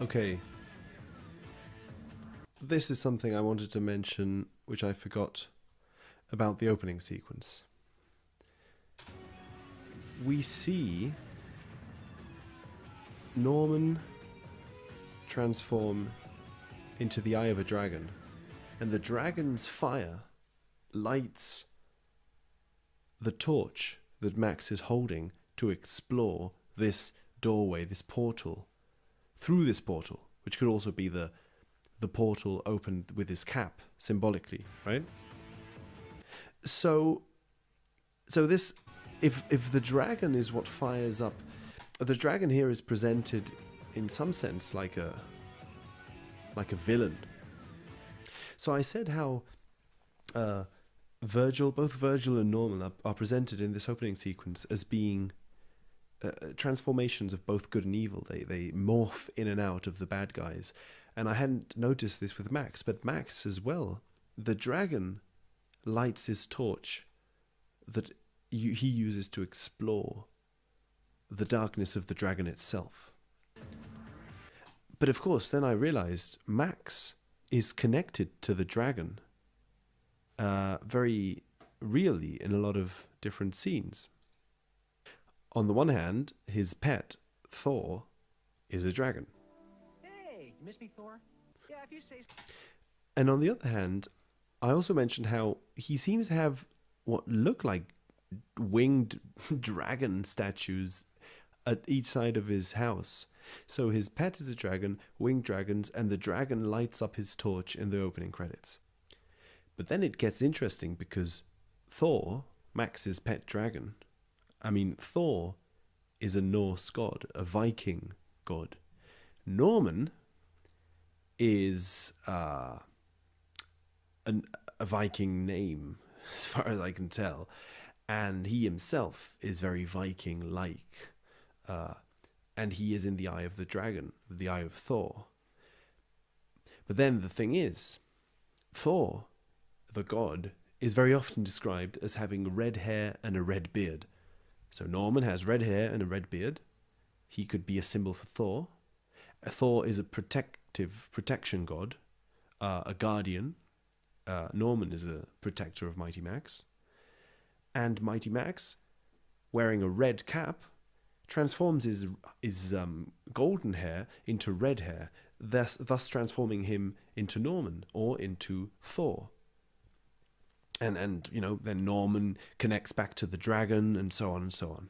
Okay, this is something I wanted to mention, which I forgot about the opening sequence. We see Norman transform into the eye of a dragon, and the dragon's fire lights the torch that Max is holding to explore this doorway, this portal. Through this portal, which could also be the portal opened with his cap symbolically, right? So this, if the dragon is what fires up, the dragon here is presented in some sense like a villain. So I said how both Virgil and Norman are presented in this opening sequence as being transformations of both good and evil. They morph in and out of the bad guys. And I hadn't noticed this with Max, but Max as well. The dragon lights his torch that he uses to explore the darkness of the dragon itself. But of course, then I realized Max is connected to the dragon very really in a lot of different scenes. On the one hand, his pet, Thor, is a dragon. Hey, you miss me, Thor? Yeah, if you say so. And on the other hand, I also mentioned how he seems to have what look like winged dragon statues at each side of his house. So his pet is a dragon, winged dragons, and the dragon lights up his torch in the opening credits. But then it gets interesting because Thor, Max's pet dragon, Thor is a Norse god, a Viking god. Norman is a Viking name, as far as I can tell. And he himself is very Viking-like. And he is in the eye of the dragon, the eye of Thor. But then the thing is, Thor, the god, is very often described as having red hair and a red beard. So Norman has red hair and a red beard. He could be a symbol for Thor. Thor is a protection god, a guardian. Norman is a protector of Mighty Max. And Mighty Max, wearing a red cap, transforms his golden hair into red hair, thus transforming him into Norman or into Thor. And then Norman connects back to the dragon and so on and so on.